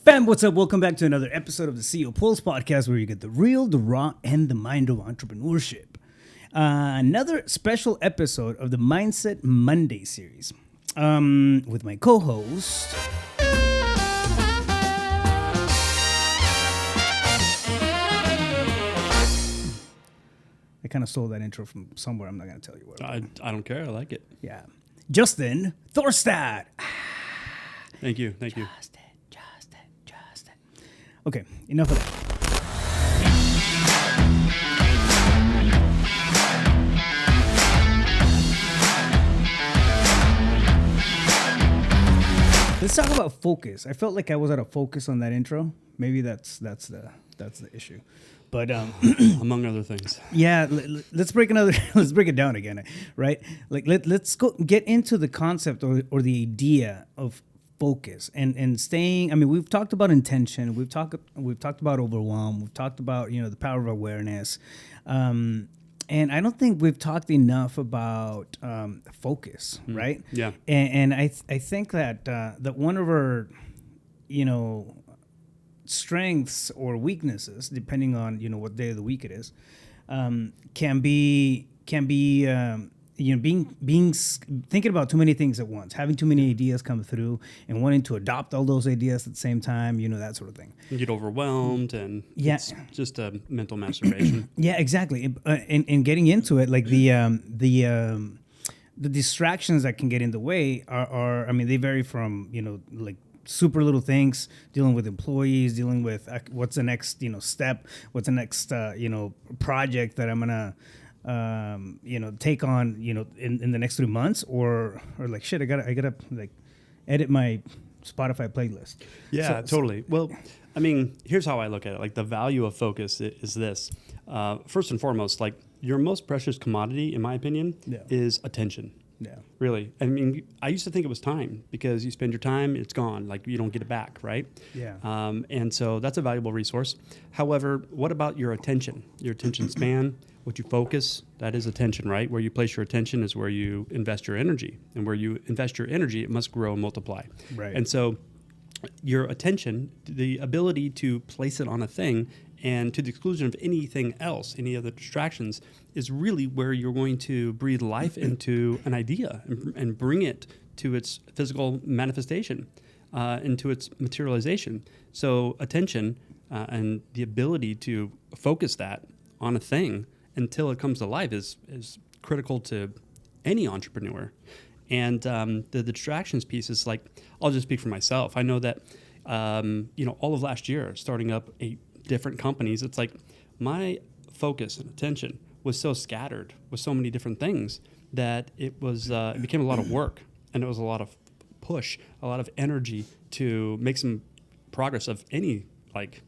Fam, what's up? Welcome back to another episode of the CEO Pulse podcast, where you get the real, the raw, and the mind of entrepreneurship. Another special episode of the Mindset Monday series with my co-host. I kind of stole that intro from somewhere. I'm not going to tell you where. I don't care. I like it. Yeah. Justin Thorstad. Thank you. Justin. Okay, enough of that. Let's talk about focus. I felt like I was out of focus on that intro. Maybe that's the issue. But among other things. Yeah, let's break it down again, right? Like let's go get into the concept or the idea of focus and staying. I mean, we've talked about intention. We've talked about overwhelm. We've talked about the power of awareness, and I don't think we've talked enough about focus, right? Yeah. And I think that that one of our strengths or weaknesses, depending on what day of the week it is, can be being thinking about too many things at once, having too many ideas come through, and wanting to adopt all those ideas at the same time, that sort of thing. You get overwhelmed, and yeah, it's just a mental masturbation. Yeah, exactly. And getting into it, like the distractions that can get in the way are I mean, they vary from like super little things, dealing with employees, dealing with what's the next step, what's the next project that I'm gonna take on in the next 3 months, or like shit, I gotta like edit my Spotify playlist. Yeah, totally. Well, I mean, here's how I look at it. Like, the value of focus is this. First and foremost, like, your most precious commodity, in my opinion, is attention. Yeah. Really. I mean, I used to think it was time, because you spend your time, it's gone. Like, you don't get it back, right? Yeah. And so that's a valuable resource. However, what about your attention? Your attention span, what you focus, that is attention, right? Where you place your attention is where you invest your energy. And where you invest your energy, it must grow and multiply. Right. And so your attention, the ability to place it on a thing, and to the exclusion of anything else, any other distractions, is really where you're going to breathe life into an idea and bring it to its physical manifestation, into its materialization. So attention and the ability to focus that on a thing until it comes to life is critical to any entrepreneur. And the distractions piece is like, I'll just speak for myself. I know that all of last year, starting up 8 different companies, it's like my focus and attention was so scattered with so many different things that it became a lot of work, and it was a lot of push, a lot of energy to make some progress of any, like,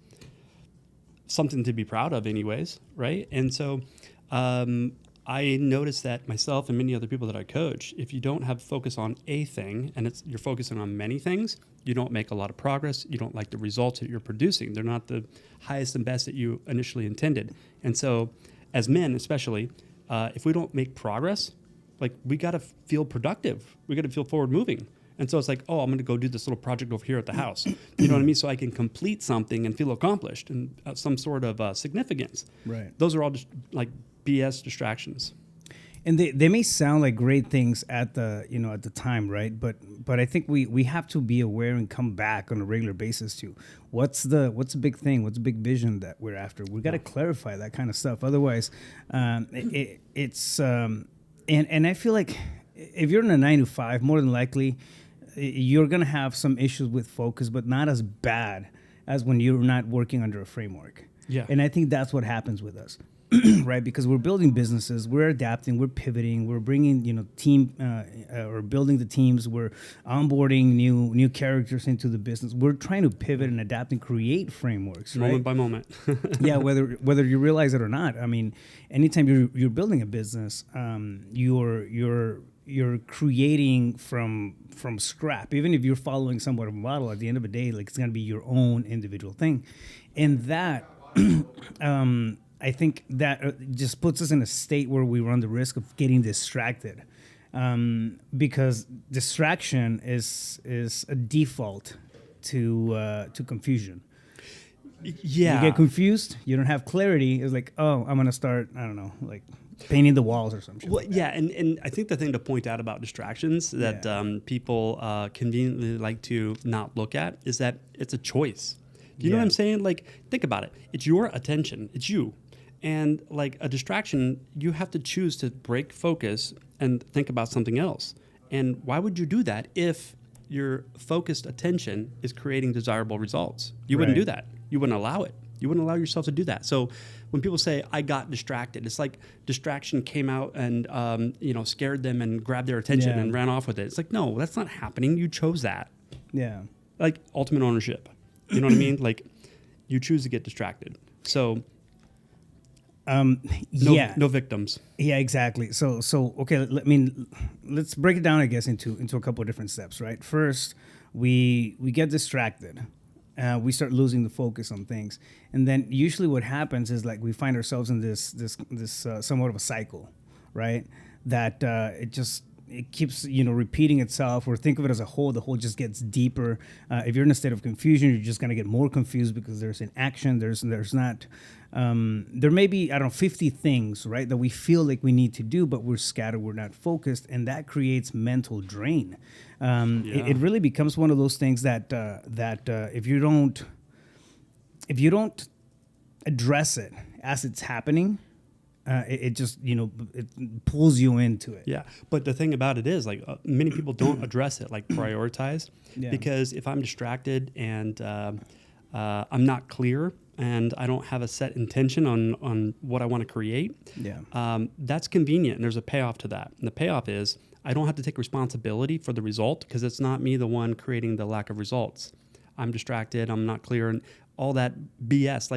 something to be proud of anyways, right? And so I noticed that myself and many other people that I coach, if you don't have focus on a thing, and you're focusing on many things, you don't make a lot of progress. You don't like the results that you're producing. They're not the highest and best that you initially intended. And so as men, especially, if we don't make progress, like, we got to feel productive. We got to feel forward moving. And so it's like, oh, I'm going to go do this little project over here at the house. You know what I mean? So I can complete something and feel accomplished and some sort of significance. Right. Those are all just like BS distractions. And they may sound like great things at the at the time, right? But I think we have to be aware and come back on a regular basis to what's the big thing, what's the big vision that we're after. We got to clarify that kind of stuff. Otherwise, it's and I feel like if you're in a 9 to 5, more than likely you're gonna have some issues with focus, but not as bad as when you're not working under a framework. Yeah. And I think that's what happens with us. Right, because we're building businesses, we're adapting, we're pivoting, we're bringing team or building the teams, we're onboarding new characters into the business. We're trying to pivot and adapt and create frameworks, right? Moment by moment. Yeah, whether you realize it or not. I mean, anytime you're building a business, you're creating from scrap. Even if you're following somewhat of a model, at the end of the day, like, it's gonna be your own individual thing, and that. I think that just puts us in a state where we run the risk of getting distracted, because distraction is a default to confusion. Yeah. You get confused. You don't have clarity. It's like, oh, I'm gonna start. I don't know, like painting the walls or something. Well, yeah, and I think the thing to point out about distractions that people conveniently like to not look at is that it's a choice. Do you know what I'm saying? Like, think about it. It's your attention. It's you. And like a distraction, you have to choose to break focus and think about something else. And why would you do that if your focused attention is creating desirable results? You wouldn't do that. You wouldn't allow it. You wouldn't allow yourself to do that. So when people say, I got distracted, it's like distraction came out and, scared them and grabbed their attention and ran off with it. It's like, no, that's not happening. You chose that. Yeah. Like ultimate ownership. You know what I mean? Like you choose to get distracted. So no victims. Yeah, exactly. So okay, let's break it down, I guess, into a couple of different steps, right? First, we get distracted. We start losing the focus on things, and then usually what happens is like we find ourselves in this somewhat of a cycle, right? That it keeps repeating itself. Or think of it as a hole. The hole just gets deeper. If you're in a state of confusion, you're just gonna get more confused because there's inaction. There's not. There may be 50 things, right, that we feel like we need to do, but we're scattered. We're not focused, and that creates mental drain. It really becomes one of those things that if you don't address it as it's happening, it just it pulls you into it. Yeah, but the thing about it is, like, many people don't address it, like prioritize, because if I'm distracted and I'm not clear and I don't have a set intention on what I want to create, that's convenient, and there's a payoff to that. And the payoff is I don't have to take responsibility for the result because it's not me the one creating the lack of results. I'm distracted, I'm not clear, and all that BS.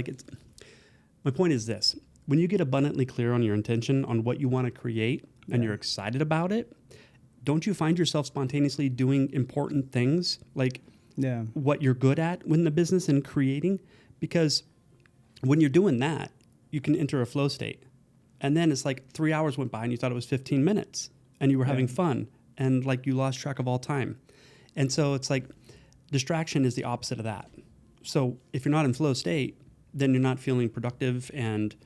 My point is this. When you get abundantly clear on your intention on what you want to create and you're excited about it, don't you find yourself spontaneously doing important things like what you're good at in the business and creating? Because when you're doing that, you can enter a flow state. And then it's like 3 hours went by and you thought it was 15 minutes and you were having fun and like you lost track of all time. And so it's like distraction is the opposite of that. So if you're not in flow state, then you're not feeling productive and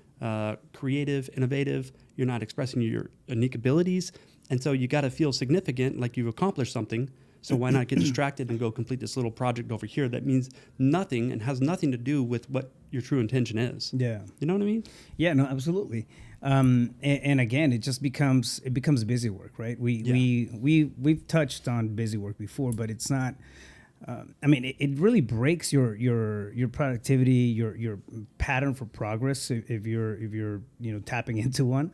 creative, innovative. You're not expressing your unique abilities. And so you got to feel significant, like you've accomplished something. So why not get distracted and go complete this little project over here that means nothing and has nothing to do with what your true intention is? Yeah. You know what I mean? Yeah, no, absolutely. And again, it just becomes busy work, right? We've touched on busy work before, but it's not. It really breaks your productivity, your pattern for progress if you're tapping into one.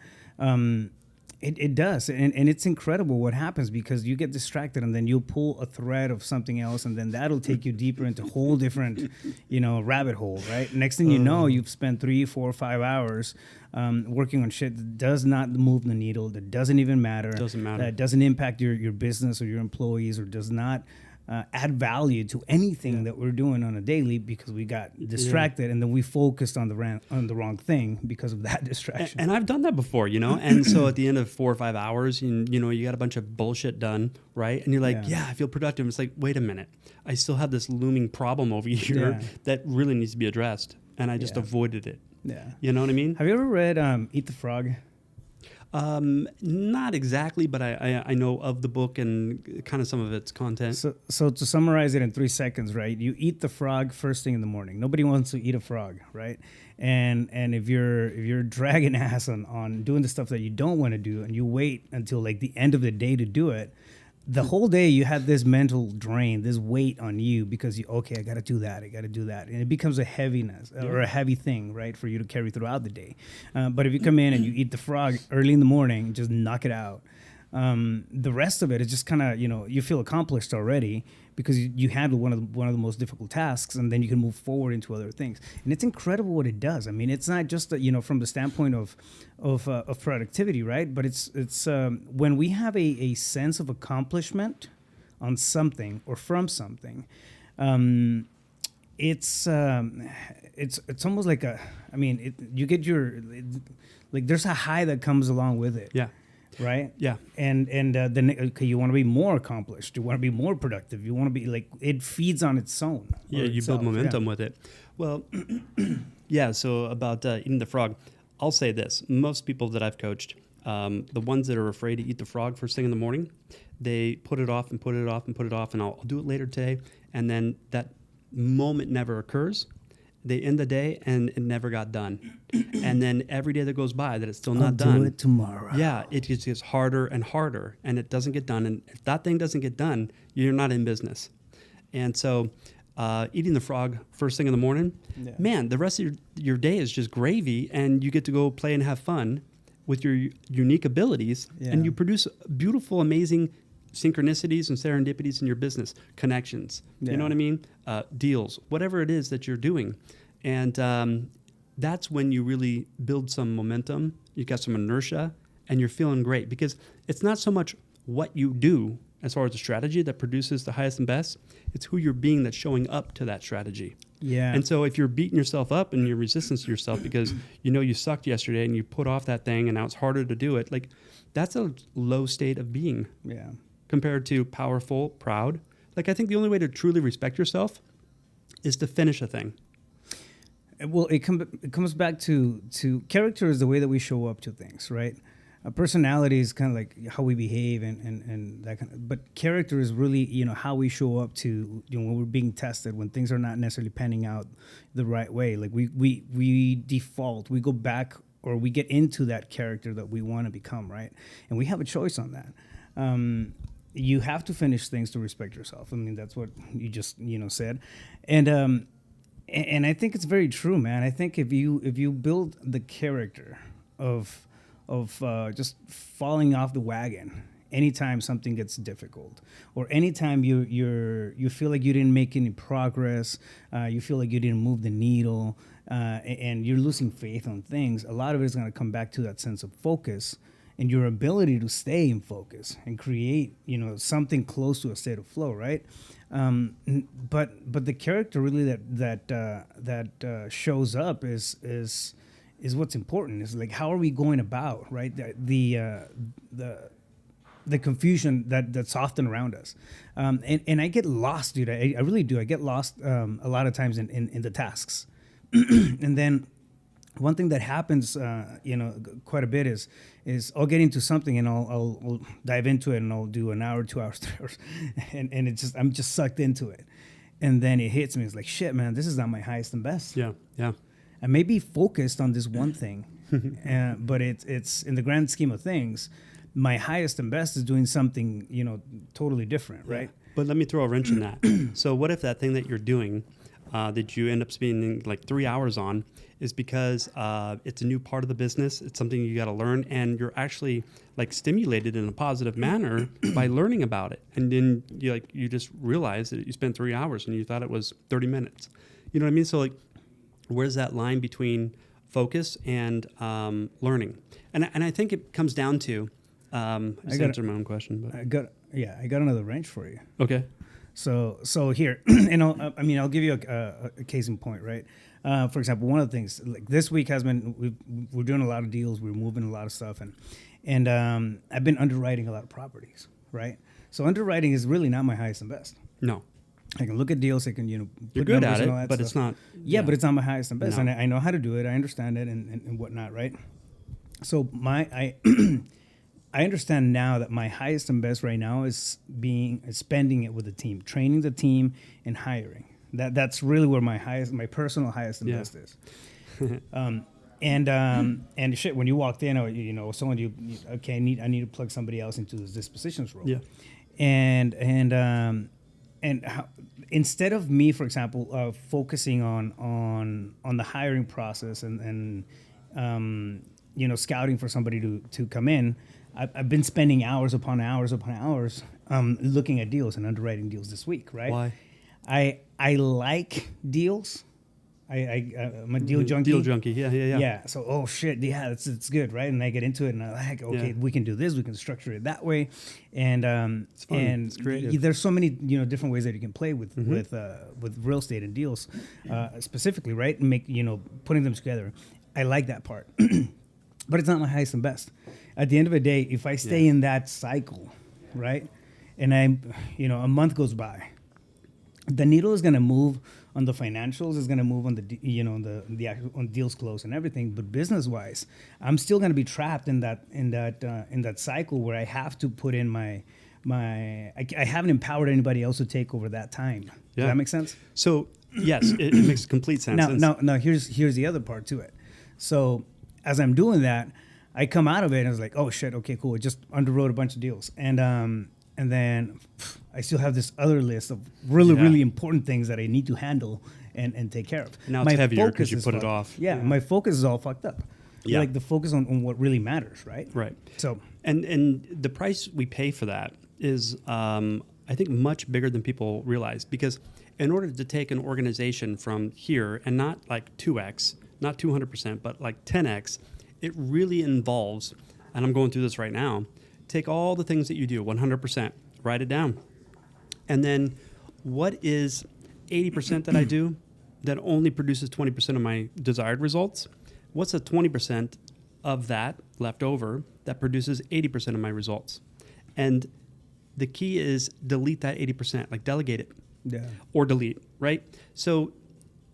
It does, and it's incredible what happens because you get distracted and then you'll pull a thread of something else, and then that'll take you deeper into a whole different, rabbit hole, right? Next thing you know, you've spent 3, 4, 5 hours working on shit that does not move the needle, that doesn't even matter, that doesn't impact your business or your employees, or does not add value to anything that we're doing on a daily because we got distracted and then we focused on the wrong thing because of that distraction. And I've done that before, and so at the end of 4 or 5 hours, you got a bunch of bullshit done, right? And you're like, I feel productive. It's like, wait a minute, I still have this looming problem over here that really needs to be addressed, and I just avoided it. Yeah. You know what I mean? Have you ever read Eat the Frog? Not exactly, but I know of the book and kind of some of its content. So to summarize it in 3 seconds, right? You eat the frog first thing in the morning. Nobody wants to eat a frog, right? And if you're dragging ass on doing the stuff that you don't want to do, and you wait until like the end of the day to do it, the whole day you have this mental drain, this weight on you because I got to do that, and it becomes a heaviness or a heavy thing, right, for you to carry throughout the day. But if you come in and you eat the frog early in the morning, just knock it out. The rest of it is just kind of you feel accomplished already because you handle one of the most difficult tasks, and then you can move forward into other things. And it's incredible what it does. I mean, it's not just from the standpoint of productivity, right? But it's when we have a sense of accomplishment on something or from something, it's almost like you get there's a high that comes along with it. Yeah. right? Yeah. And then okay, you want to be more accomplished. You want to be more productive. You want to be like, it feeds on its own. Yeah, you build momentum with it. Well, yeah. So about eating the frog, I'll say this: most people that I've coached, the ones that are afraid to eat the frog first thing in the morning, they put it off and put it off and put it off, and I'll do it later today, and then that moment never occurs. They end the day and it never got done, and then every day that goes by that it's still not done. Do it tomorrow. Yeah, it just gets harder and harder, and it doesn't get done. And if that thing doesn't get done, you're not in business. And so, eating the frog first thing in the morning, man, the rest of your day is just gravy, and you get to go play and have fun with your unique abilities, and you produce beautiful, amazing synchronicities and serendipities in your business, connections. You know what I mean? Deals, whatever it is that you're doing. And that's when you really build some momentum. You got some inertia, and you're feeling great, because it's not so much what you do as far as the strategy that produces the highest and best. It's who you're being that's showing up to that strategy. Yeah. And so if you're beating yourself up and you're resistant to yourself because you know you sucked yesterday and you put off that thing and now it's harder to do it, like that's a low state of being. Yeah. Compared to powerful, proud. Like I think the only way to truly respect yourself is to finish a thing. Well, it comes back to character is the way that we show up to things, right? Personality is kind of like how we behave and that kind of, but character is really, you know, how we show up to, you know, when we're being tested, when things are not necessarily panning out the right way. Like we default, we go back, or we get into that character that we want to become, right? And we have a choice on that. You have to finish things to respect yourself. I mean, that's what you just, you know, said. And I think it's very true, man. I think if you build the character of just falling off the wagon anytime something gets difficult, or anytime you feel like you didn't make any progress, you feel like you didn't move the needle, and you're losing faith on things, a lot of it is going to come back to that sense of focus and your ability to stay in focus and create, you know, something close to a state of flow, right? But the character really that shows up is what's important. Is like, how are we going about, right? The confusion that's often around us, and I get lost, dude. I really do. I get lost a lot of times in the tasks, and then one thing that happens, you know, quite a bit is I'll get into something and I'll dive into it and I'll do an hour, 2 hours, 3 hours, and it's just, I'm just sucked into it, and then it hits me. It's like, shit, man, this is not my highest and best. Yeah. I may be focused on this one thing, but it's in the grand scheme of things, my highest and best is doing something, you know, totally different, right? But let me throw a wrench in that. So what if that thing that you're doing, that you end up spending like 3 hours on, is because it's a new part of the business, it's something you got to learn, and you're actually like stimulated in a positive manner by learning about it, and then you just realize that you spent 3 hours and you thought it was 30 minutes. You know what I mean? So like, where's that line between focus and learning? And I think it comes down to I just answered my own question, but I got another wrench for you. Okay. So here, and I'll give you a case in point, right? For example, one of the things, like this week has been, we're doing a lot of deals, we're moving a lot of stuff, and I've been underwriting a lot of properties, right? So underwriting is really not my highest and best. No. I can look at deals, I can, you know, you're good at it, but stuff. It's not. Yeah, but it's not my highest and best, No. and I know how to do it, I understand it, and whatnot, right? So I understand now that my highest and best right now is spending it with the team, training the team, and hiring. That's really where my personal highest and best is. And shit, when you walked in, or you know, someone okay, I need to plug somebody else into this dispositions role. Yeah. And how, instead of me, for example, focusing on the hiring process and you know, scouting for somebody to come in, I've been spending hours upon hours looking at deals and underwriting deals this week, right? Why? I like deals. I'm a deal junkie. Deal junkie, yeah. Yeah. So, oh shit, yeah, it's good, right? And I get into it, and I'm like, okay, we can do this. We can structure it that way, and it's fun. and it's creative. There's so many, you know, different ways that you can play with real estate and deals, specifically, right? And make, you know, putting them together. I like that part. but it's not my highest and best. At the end of the day, if I stay in that cycle, right, and a month goes by, the needle is going to move on the financials, is going to move on on deals closed and everything. But business wise, I'm still going to be trapped in that cycle where I have to put in I haven't empowered anybody else to take over that time. Yeah. Does that make sense? So yes, it makes complete sense. Now, here's the other part to it. So as I'm doing that, I come out of it and I was like, oh shit, okay, cool. I just underwrote a bunch of deals, and then I still have this other list of really important things that I need to handle and take care of. Now it's heavier because you put it off. Yeah, my focus is all fucked up. Yeah. Like the focus on what really matters, right? Right. So and the price we pay for that is, I think, much bigger than people realize, because in order to take an organization from here, and not like 2x, not 200%, but like 10x, it really involves, and I'm going through this right now, take all the things that you do 100%, write it down. And then what is 80% that I do that only produces 20% of my desired results? What's the 20% of that left over that produces 80% of my results? And the key is delete that 80%, like delegate it. Yeah. Or delete, right? So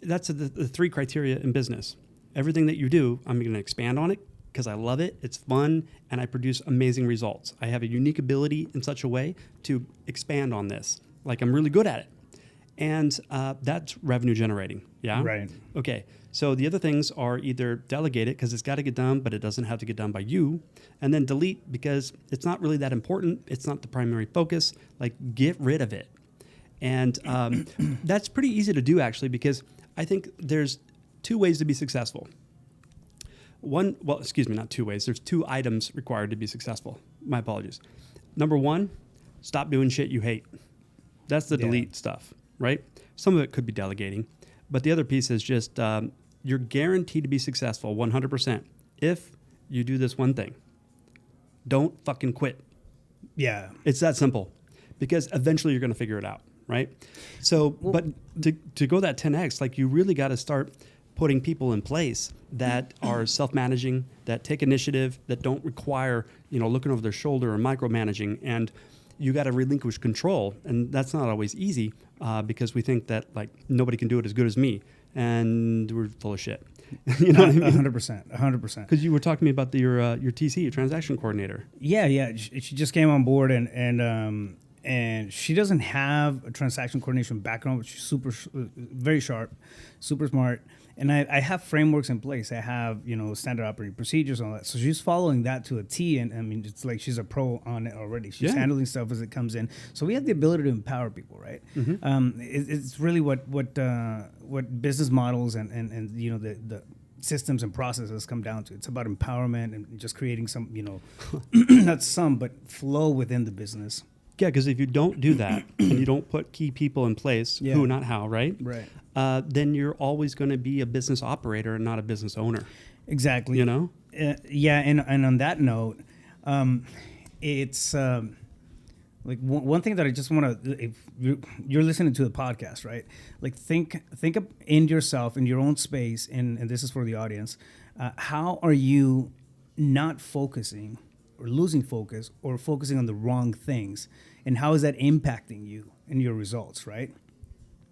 that's the three criteria in business. Everything that you do, I'm going to expand on it because I love it, it's fun, and I produce amazing results. I have a unique ability in such a way to expand on this. Like, I'm really good at it. And that's revenue generating, yeah? Right. Okay, so the other things are either delegate it because it's got to get done, but it doesn't have to get done by you, and then delete because it's not really that important, it's not the primary focus, like get rid of it. And that's pretty easy to do, actually, because I think there's two ways to be successful. Not two ways. There's two items required to be successful. My apologies. Number one, stop doing shit you hate. That's the delete stuff, right? Some of it could be delegating. But the other piece is just you're guaranteed to be successful 100% if you do this one thing. Don't fucking quit. Yeah. It's that simple, because eventually you're going to figure it out, right? So, but to go that 10x, like, you really got to start putting people in place that are self-managing, that take initiative, that don't require, looking over their shoulder or micromanaging. And you got to relinquish control. And that's not always easy because we think that, like, nobody can do it as good as me. And we're full of shit. You know what I mean? 100%. Because you were talking to me about your TC, your transaction coordinator. Yeah. She just came on board and she doesn't have a transaction coordination background, but she's very sharp, super smart. And I have frameworks in place. I have, standard operating procedures and all that. So she's following that to a T. And I mean, it's like she's a pro on it already. She's handling stuff as it comes in. So we have the ability to empower people, right? Mm-hmm. It's really what business models and the systems and processes come down to. It's about empowerment and just creating some, not some, but flow within the business. Yeah, because if you don't do that and you don't put key people in place, who, not how, right? Right. Then you're always going to be a business operator and not a business owner. Exactly. You know? Yeah, and on that note, it's like one thing that I just want to, if you're listening to the podcast, right? Like think up in yourself, in your own space, and this is for the audience. How are you not focusing or losing focus or focusing on the wrong things? And how is that impacting you and your results, right?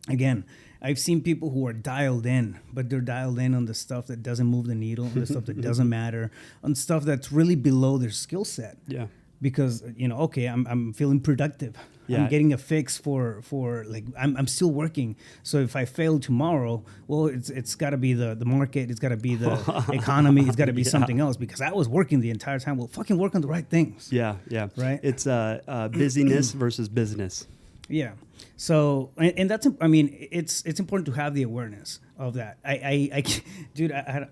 Again, I've seen people who are dialed in, but they're dialed in on the stuff that doesn't move the needle, on the stuff that doesn't matter, on stuff that's really below their skill set. Yeah. Because, okay, I'm feeling productive. Yeah. I'm getting a fix for like, I'm still working. So if I fail tomorrow, well, it's got to be the market. It's got to be the economy. It's got to be something else, because I was working the entire time. Well, fucking work on the right things. Yeah. Right? It's busyness versus business. Yeah. So, and that's, I mean, it's important to have the awareness of that. Dude, I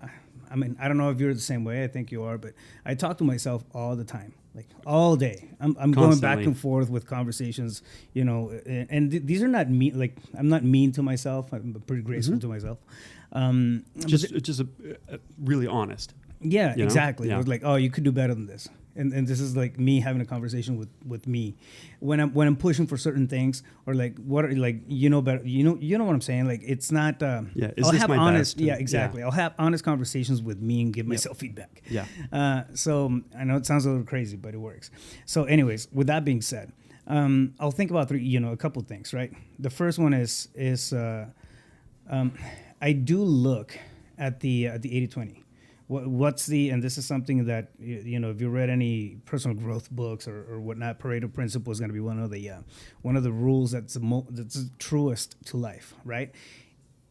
mean, I don't know if you're the same way. I think you are, but I talk to myself all the time, like all day. I'm going back and forth with conversations, and these are not mean. Like, I'm not mean to myself. I'm pretty graceful to myself. It's just really honest. Yeah, exactly. Yeah. It was like, oh, you could do better than this. and this is like me having a conversation with me, when I'm pushing for certain things, or like what are, like, better, you know what I'm saying, like it's not Is I'll this have my honest best? yeah, exactly. I'll have honest conversations with me and give myself feedback. So I know it sounds a little crazy, but it works. So anyways, with that being said, I'll think about a couple things, right? The first one is I do look at the 80/20. What's and this is something that, if you read any personal growth books or whatnot, Pareto principle is going to be one of the rules that's the truest to life, right?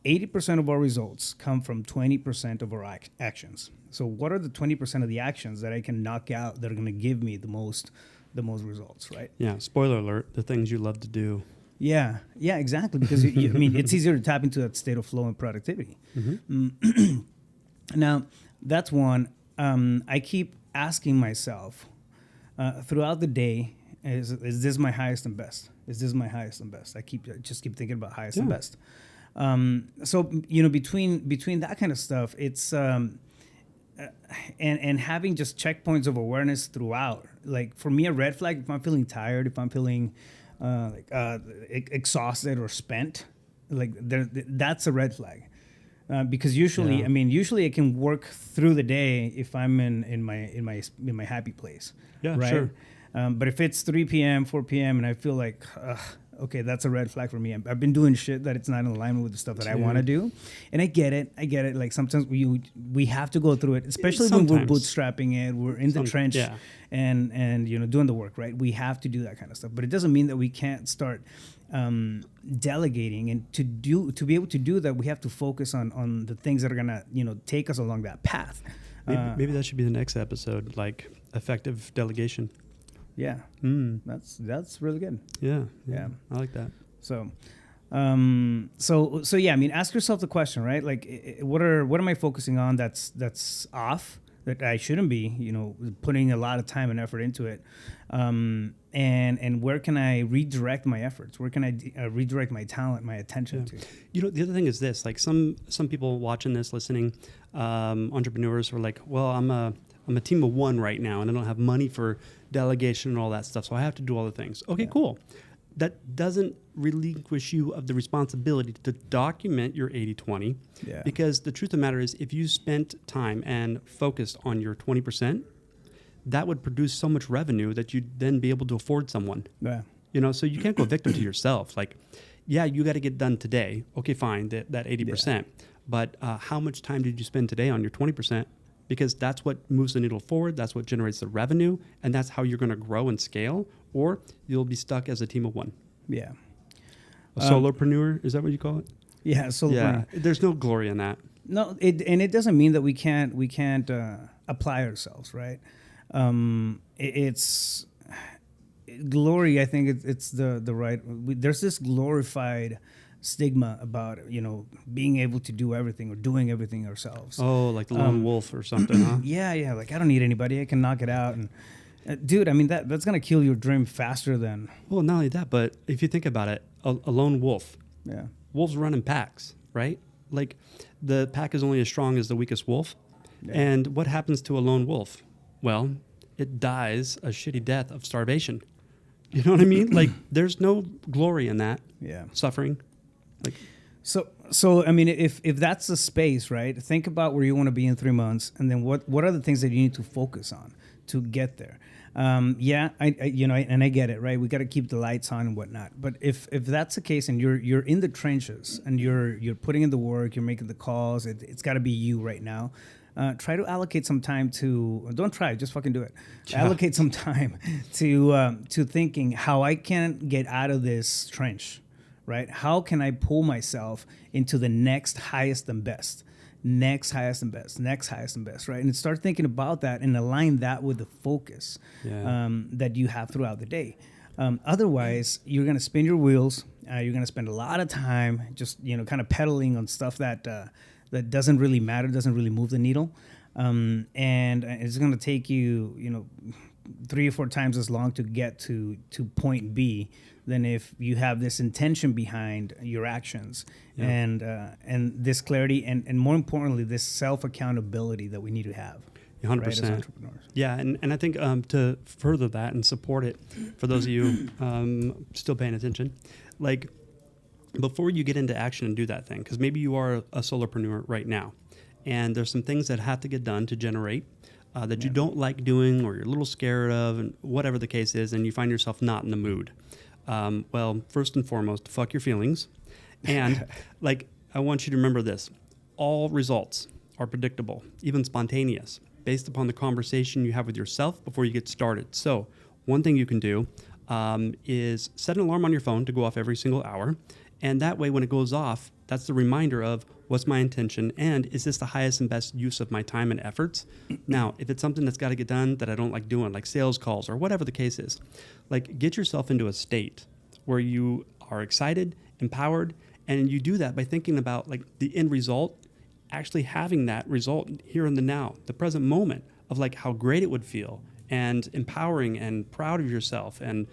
80% of our results come from 20% of our actions. So what are the 20% of the actions that I can knock out that are going to give me the most results, right? Yeah. Spoiler alert: the things you love to do. Yeah, exactly. Because I mean, it's easier to tap into that state of flow and productivity. Now, that's one. I keep asking myself throughout the day: is this my highest and best? Is this my highest and best? I just keep thinking about highest and best. So between that kind of stuff, it's and having just checkpoints of awareness throughout. Like for me, a red flag: if I'm feeling tired, if I'm feeling exhausted or spent, like that's a red flag. Because usually I can work through the day if I'm in my happy place. Yeah, right? sure. But if it's 3 p.m., 4 p.m. and I feel like, okay, that's a red flag for me. I've been doing shit that it's not in alignment with the stuff that I want to do. And I get it. Like sometimes we have to go through it, especially when we're bootstrapping it. We're in the trench and doing the work, right? We have to do that kind of stuff. But it doesn't mean that we can't start delegating, and to be able to do that, we have to focus on the things that are gonna take us along that path. Maybe that should be the next episode, like effective delegation. Yeah, that's really good. Yeah, I like that. So yeah, I mean, ask yourself the question, right? Like, what am I focusing on that's off, that I shouldn't be, putting a lot of time and effort into it, and where can I redirect my efforts? Where can I redirect my talent, my attention to? The other thing is this: like some people watching this, listening, entrepreneurs are like, well, I'm a team of one right now, and I don't have money for delegation and all that stuff, so I have to do all the things. Okay, cool. That doesn't relinquish you of the responsibility to document your 80/20, because the truth of the matter is, if you spent time and focused on your 20%, that would produce so much revenue that you'd then be able to afford someone. Yeah. So you can't go victim to yourself. Like, yeah, you got to get done today. Okay, fine, that 80%. But how much time did you spend today on your 20%? Because that's what moves the needle forward. That's what generates the revenue. And that's how you're going to grow and scale. Or you'll be stuck as a team of one. Yeah. A solopreneur, is that what you call it? Yeah, solopreneur. Yeah, there's no glory in that. No, it doesn't mean that we can't apply ourselves, right? It's glory. I think it's the right. There's this glorified stigma about being able to do everything or doing everything ourselves. Oh, like the lone wolf or something, huh? Yeah. Like, I don't need anybody. I can knock it out. And dude, I mean that's gonna kill your dream faster than. Well, not only that, but if you think about it, a lone wolf. Yeah. Wolves run in packs, right? Like, the pack is only as strong as the weakest wolf. Yeah. And what happens to a lone wolf? Well, it dies a shitty death of starvation. You know what I mean? Like, there's no glory in that. Yeah. Suffering. Like, so I mean, if that's the space, right? Think about where you want to be in 3 months, and then what are the things that you need to focus on to get there? I get it, right? We got to keep the lights on and whatnot. But if that's the case, and you're in the trenches and you're putting in the work, you're making the calls, it's got to be you right now. Try to allocate some time don't try, just fucking do it. Yeah. Allocate some time to thinking how I can get out of this trench. Right? How can I pull myself into the next highest and best, right? And start thinking about that and align that with the focus that you have throughout the day. Otherwise, you're going to spin your wheels. You're going to spend a lot of time just, kind of pedaling on stuff that doesn't really matter, doesn't really move the needle. And it's going to take you, 3 or 4 times as long to get to point B than if you have this intention behind your actions and this clarity and more importantly, this self-accountability that we need to have. 100%. right, as entrepreneurs. Yeah, and I think to further that and support it, for those of you still paying attention, like before you get into action and do that thing, because maybe you are a solopreneur right now, and there's some things that have to get done to generate that you don't like doing or you're a little scared of, and whatever the case is, and you find yourself not in the mood. Well, first and foremost, fuck your feelings. And like, I want you to remember this. All results are predictable, even spontaneous, based upon the conversation you have with yourself before you get started. So one thing you can do is set an alarm on your phone to go off every single hour. And that way, when it goes off, that's the reminder of what's my intention and is this the highest and best use of my time and efforts? Now, if it's something that's got to get done that I don't like doing, like sales calls or whatever the case is, like get yourself into a state where you are excited, empowered, and you do that by thinking about like the end result, actually having that result here in the now, the present moment of like how great it would feel and empowering and proud of yourself and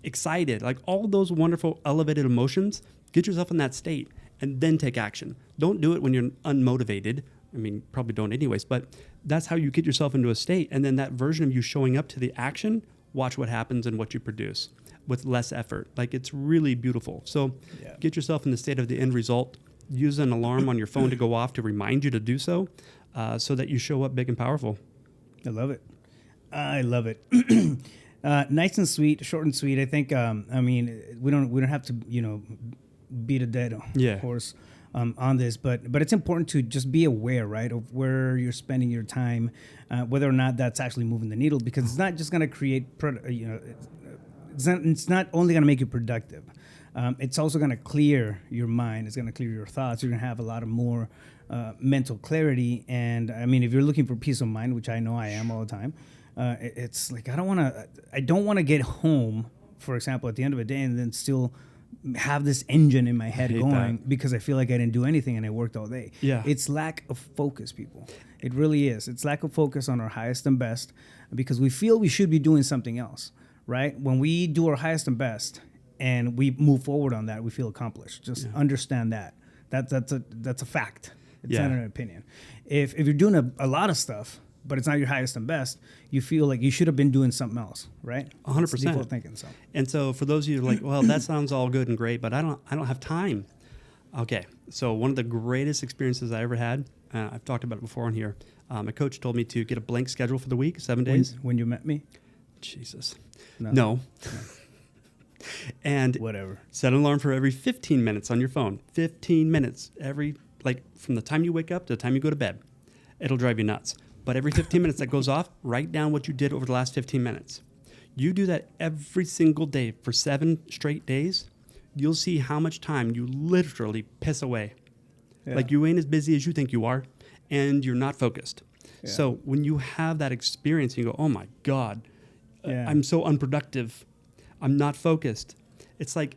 excited, like all those wonderful elevated emotions. Get yourself in that state and then take action. Don't do it when you're unmotivated. I mean, probably don't anyways, but that's how you get yourself into a state. And then that version of you showing up to the action, watch what happens and what you produce with less effort. Like it's really beautiful. So get yourself in the state of the end result. Use an alarm on your phone to go off to remind you to do so, so that you show up big and powerful. I love it. I love it. Nice and sweet, short and sweet. I think. I mean, we don't have to beat a dead horse on this, but it's important to just be aware, right, of where you're spending your time, whether or not that's actually moving the needle, because it's not just going to create, it's not only going to make you productive. It's also going to clear your mind. It's going to clear your thoughts. You're going to have a lot of more mental clarity. And I mean, if you're looking for peace of mind, which I know I am all the time, it's like I don't want to get home, for example, at the end of the day, and then still have this engine in my head going because I feel like I didn't do anything and I worked all day. Yeah, it's lack of focus, people. It really is. It's lack of focus on our highest and best because we feel we should be doing something else, right? When we do our highest and best and we move forward on that, we feel accomplished. Just understand that. That's a fact. It's not an opinion. If you're doing a lot of stuff, but it's not your highest and best, you feel like you should have been doing something else, right? 100%. Default thinking. So. And so for those of you who are like, well, that sounds all good and great, but I don't have time. Okay, so one of the greatest experiences I ever had, I've talked about it before on here. My coach told me to get a blank schedule for the week, 7 days. When you met me? Jesus. No. And whatever. Set an alarm for every 15 minutes on your phone. 15 minutes from the time you wake up to the time you go to bed. It'll drive you nuts. But every 15 minutes that goes off, write down what you did over the last 15 minutes. You do that every single day for 7 straight days, you'll see how much time you literally piss away. Yeah. Like you ain't as busy as you think you are, and you're not focused. Yeah. So when you have that experience, you go, oh my God, I'm so unproductive. I'm not focused. It's like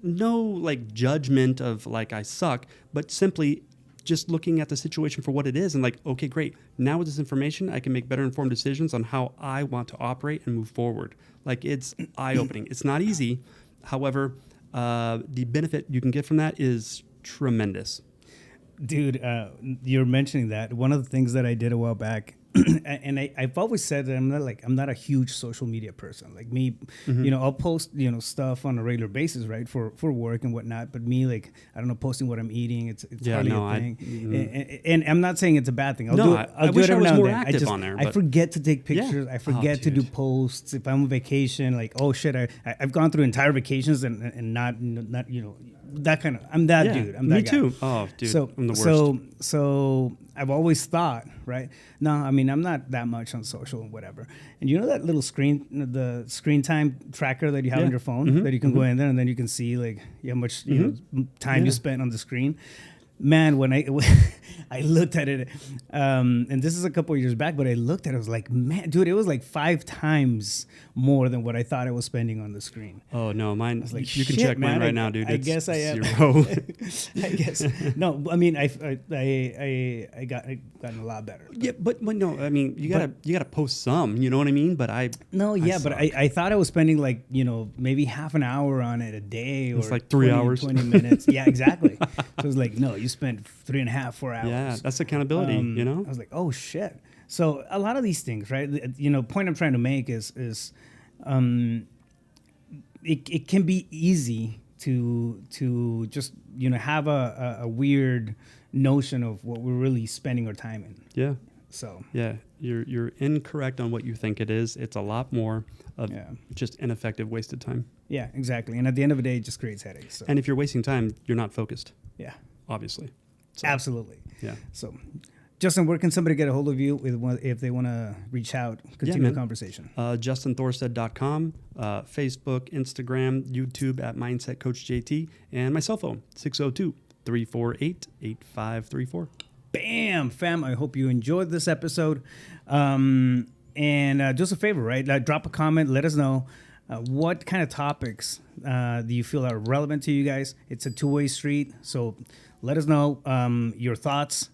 no like judgment of like I suck, but simply just looking at the situation for what it is and like, okay, great. Now with this information, I can make better informed decisions on how I want to operate and move forward. Like it's eye-opening. It's not easy. However, the benefit you can get from that is tremendous. Dude, you're mentioning that. One of the things that I did a while back, and I've always said that I'm not a huge social media person. Like me, I'll post, stuff on a regular basis, right, for work and whatnot. But me, like, I don't know, posting what I'm eating, it's hardly a thing. And I'm not saying it's a bad thing. I'll do it every now and then. I forget to take pictures. I forget to do posts. If I'm on vacation, like, oh shit, I've gone through entire vacations and not that kind of. I'm that dude. I'm that me guy. Too. Oh, dude, I'm the worst. So I've always thought, right? No, I mean, I'm not that much on social and whatever. And you know that little the screen time tracker that you have on your phone that you can go in there and then you can see like how much time you spent on the screen. Man, when I looked at it, and this is a couple of years back, but I looked at it, I was like, man, dude, it was like 5 times more than what I thought I was spending on the screen. Oh no, mine! I was like, you can check mine right now, dude. I guess I am. 0. I guess no. I mean, I gotten a lot better. Yeah, but no. I mean, you gotta post some. You know what I mean? But I thought I was spending like maybe half an hour on it a day, or it's like 3 hours, 20 minutes. Yeah, exactly. So it was like, no, you spent 3.5, 4 hours. Yeah, that's accountability, you know? I was like, oh shit. So a lot of these things, right? You know, point I'm trying to make is it can be easy to just, you know, have a weird notion of what we're really spending our time in. Yeah. So yeah, you're incorrect on what you think it is. It's a lot more of just ineffective, wasted time. Yeah, exactly. And at the end of the day, it just creates headaches. So. And if you're wasting time, you're not focused. Yeah, obviously. So, absolutely. Yeah. So, Justin, where can somebody get a hold of you if they want to reach out, continue the conversation? JustinThorstad.com, Facebook, Instagram, YouTube at Mindset Coach JT, and my cell phone, 602-348-8534. Bam, fam. I hope you enjoyed this episode. And do us a favor, right? Drop a comment. Let us know what kind of topics do you feel are relevant to you guys. It's a two-way street. So let us know your thoughts,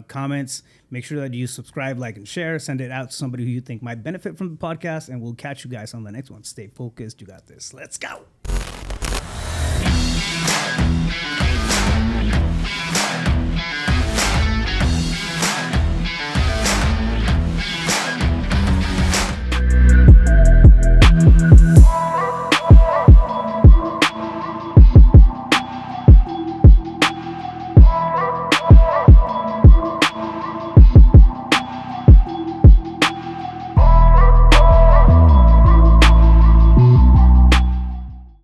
comments. Make sure that you subscribe, like, and share. Send it out to somebody who you think might benefit from the podcast. And we'll catch you guys on the next one. Stay focused. You got this. Let's go.